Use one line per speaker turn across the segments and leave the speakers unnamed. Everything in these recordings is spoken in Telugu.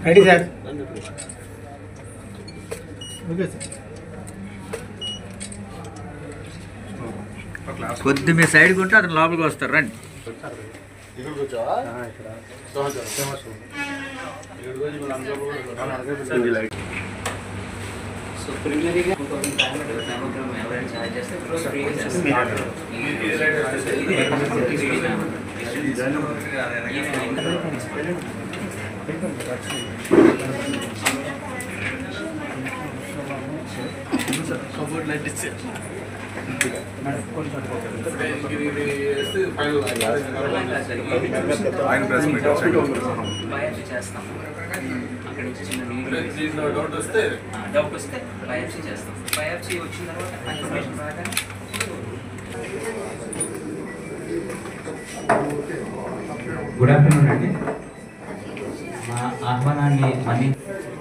Ready sir. Okay sir.
కొద్ది మీ సైడ్కి ఉంటే అతను లోపలికి వస్తారు. రండి.
సో ప్రిలిమినరీగా 2000 మ్యామోగ్రామ్ ఎవరైనా ఛార్జ్ చేస్తే ఫ్రీగా చేస్తారు. బయాప్సీ చేస్తాం. అక్కడ నుంచి చిన్న డౌట్ వస్తే బయాప్సీ చేస్తాం. బయాప్సీ వచ్చిన తర్వాత ఇన్ఫర్మేషన్ రాగానే
గుడ్ ఆఫ్టర్నూన్ అండి. మా ఆహ్వానాన్ని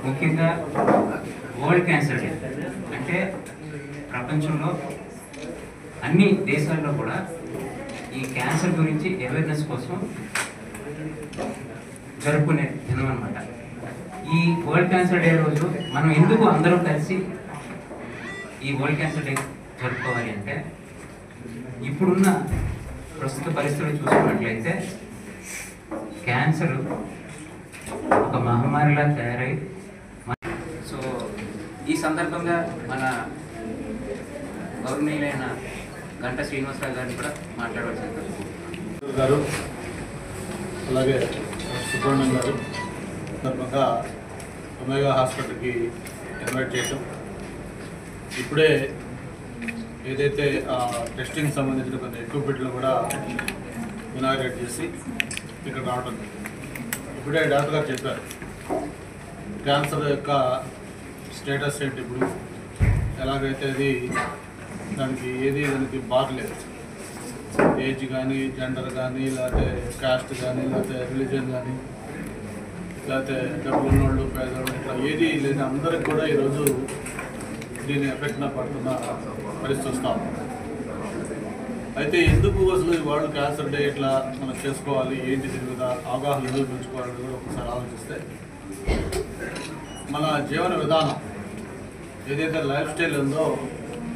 ముఖ్యంగా వరల్డ్ క్యాన్సర్ డే అంటే ప్రపంచంలో అన్ని దేశాల్లో కూడా ఈ క్యాన్సర్ గురించి అవేర్నెస్ కోసం జరుపుకునే దినం అన్నమాట. ఈ వరల్డ్ క్యాన్సర్ డే రోజు మనం ఎందుకు అందరం కలిసి ఈ వరల్డ్ క్యాన్సర్ డే జరుపుకోవాలి అంటే, ఇప్పుడున్న ప్రస్తుత పరిస్థితులు చూసుకున్నట్లయితే క్యాన్సర్ ఒక మహమ్మారిలా తయారై, సో ఈ సందర్భంగా మన గౌరవనీయులైన గంటా శ్రీనివాసరావు గారిని కూడా మాట్లాడవలసింది
గారు, అలాగే సుబ్రహ్మణ్యం గారు సందర్భంగా ఒమేగా హాస్పిటల్కి ఇన్వైట్ చేయటం, ఇప్పుడే ఏదైతే టెస్టింగ్ సంబంధించిన కొన్ని ఎక్విప్మెంట్లు కూడా ఇనాగ్రేట్ చేసి ఇక్కడ రావడం. ఇప్పుడే డాక్టర్ గారు చెప్పారు క్యాన్సర్ యొక్క స్టేటస్ ఏంటి, ఇప్పుడు ఎలాగైతే అది దానికి బార్ లేదు, ఏజ్ కానీ, జెండర్ కానీ, లేకపోతే కాస్ట్ కానీ, లేకపోతే రిలీజియన్ కానీ, లేకపోతే డబ్బులు ఉన్నోళ్ళు పేదవాళ్ళు, ఇట్లా ఏది లేని అందరికి కూడా ఈరోజు దీని ఎఫెక్ట్న పడుతున్న పరిస్థితి వస్తాం. అయితే ఎందుకు అసలు వాళ్ళు క్యాన్సర్ డే ఇట్లా మనం చేసుకోవాలి, ఏంటి దీని మీద అవగాహన ఎందుకు పెంచుకోవాలని కూడా ఒకసారి ఆలోచిస్తే, మన జీవన విధానం ఏదైతే లైఫ్ స్టైల్ ఉందో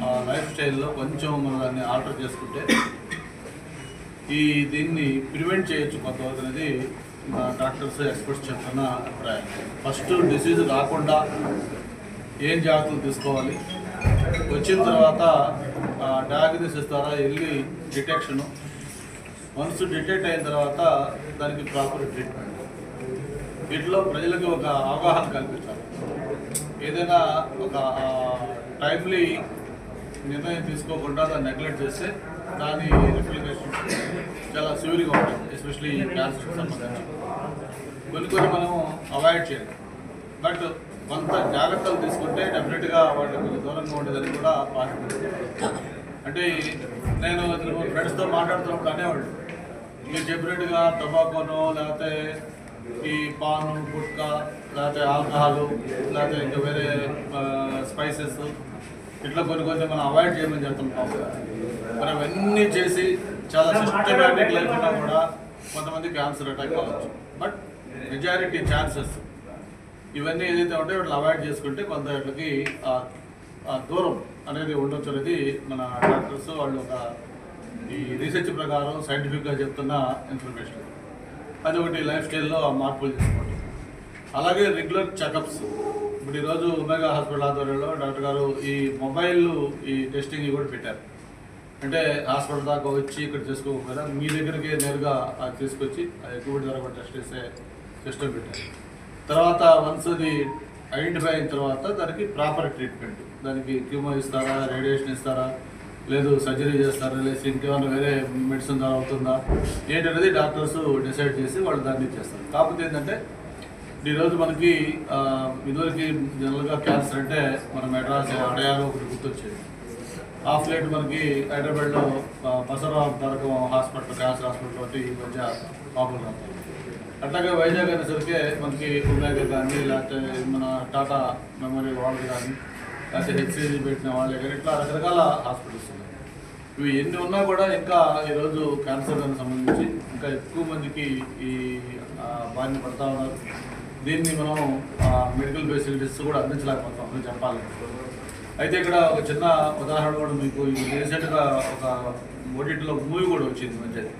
ఆ లైఫ్ స్టైల్లో కొంచెం మనం దాన్ని ఆల్టర్ చేసుకుంటే దీన్ని ప్రివెంట్ చేయొచ్చు కొంతవరకు అనేది డాక్టర్స్, ఎక్స్పర్ట్స్ చెప్తున్న అభిప్రాయం. ఫస్ట్ డిసీజ్ రాకుండా ఏం జాగ్రత్తలు తీసుకోవాలి, వచ్చిన తర్వాత డయాగ్నోసిస్ ద్వారా వెళ్ళి డిటెక్షను, వన్స్ డిటెక్ట్ అయిన తర్వాత దానికి ప్రాపర్ ట్రీట్మెంట్, వీటిలో ప్రజలకు ఒక అవగాహన కల్పించాలి. ఏదైనా ఒక టైమ్లీ నిర్ణయం తీసుకోకుండా దాన్ని నెగ్లెక్ట్ చేస్తే దాని రిఫ్లికేషన్ చాలా సివియర్గా ఉంటుంది. ఎస్పెషలీ క్యాన్సర్కి సంబంధించి కొన్ని మనం అవాయిడ్ చేయాలి. బట్ కొంత జాగ్రత్తలు తీసుకుంటే డెఫినెట్గా వాటికి కొంచెం దూరంగా ఉండేదని కూడా పాటిస్తుంది. అంటే నేను ఫ్రెండ్స్తో మాట్లాడుతున్నప్పుడు అనేవాళ్ళు, మీరు చెప్పినట్టుగా టొబాకోను, లేకపోతే ఈ పాను, గుట్కా, లేకపోతే ఆల్కహాల్, లేకపోతే ఇంకా వేరే స్పైసెస్, ఇట్లా కొన్ని మనం అవాయిడ్ చేయమని చెప్తుంటాం. మనం అవన్నీ చేసి చాలా సిస్టమేటిక్ లైఫ్ ఉన్నా కూడా కొంతమంది క్యాన్సర్ అటాక్ అవ్వచ్చు. బట్ మెజారిటీ ఛాన్సెస్ ఇవన్నీ ఏదైతే ఉంటాయో వాటిని అవాయిడ్ చేసుకుంటే కొంత వీటికి దూరం అనేది ఉండొచ్చు అనేది మన డాక్టర్స్ వాళ్ళు ఒక ఈ రీసెర్చ్ ప్రకారం సైంటిఫిక్గా చెప్తున్న ఇన్ఫర్మేషన్. అది ఒకటి లైఫ్ స్టైల్లో మార్పులు చేసుకోవడం. అలాగే రెగ్యులర్ చెకప్స్. ఇప్పుడు ఈరోజు ఒమేగా హాస్పిటల్ ఆధ్వర్యంలో డాక్టర్ గారు ఈ మొబైల్ ఈ టెస్టింగ్ కూడా పెట్టారు. అంటే హాస్పిటల్ దాకా వచ్చి ఇక్కడ చేసుకోకపోయినా మీ దగ్గరికి నేరుగా తీసుకొచ్చి ఎక్విప్మెంట్ ద్వారా కూడా టెస్ట్ చేసే సిస్టమ్ పెట్టారు. తర్వాత వన్స్ అది ఐడెంటిఫై అయిన తర్వాత దానికి ప్రాపర్ ట్రీట్మెంట్, దానికి క్యూమో ఇస్తారా, రేడియేషన్ ఇస్తారా, లేదు సర్జరీ చేస్తారా, లేదు ఇంకేమైనా వేరే మెడిసిన్ ద్వారా అవుతుందా ఏంటనేది డాక్టర్స్ డిసైడ్ చేసి వాళ్ళు దాన్ని చేస్తారు. కాకపోతే ఏంటంటే ఈరోజు మనకి ఇదివరకు జనరల్గా క్యాన్సర్ అంటే మన మెడ్రాస్ అడయాలో ఒకటి గుర్తొచ్చేది. ఆఫ్ లైట్ మనకి హైదరాబాద్లో Basavarao Tarakam hospital, cancer hospital ఒకటి ఈ మధ్య పాపులర్ అవుతుంది. అట్లాగే వైజాగ్ అనేసరికి మనకి ఒమేగా కానీ, లేకపోతే మన టాటా మెమోరియల్ వాళ్ళు కానీ, లేకపోతే హెచ్సిజీ పెట్టిన వాళ్ళే కానీ, ఇట్లా రకరకాల హాస్పిటల్స్ ఉన్నాయి. ఇవి ఎన్ని ఉన్నా కూడా ఇంకా ఈరోజు క్యాన్సర్ దానికి సంబంధించి ఇంకా ఎక్కువ మందికి ఈ బారిన పడతా ఉన్నారు. దీన్ని మనం మెడికల్ ఫెసిలిటీస్ కూడా అందించలేకపోతాం అని చెప్పాలి. అయితే ఇక్కడ ఒక చిన్న ఉదాహరణ కూడా మీకు రీసెంట్గా ఒక ఓటీటీలో మూవీ కూడా వచ్చింది మంచిది.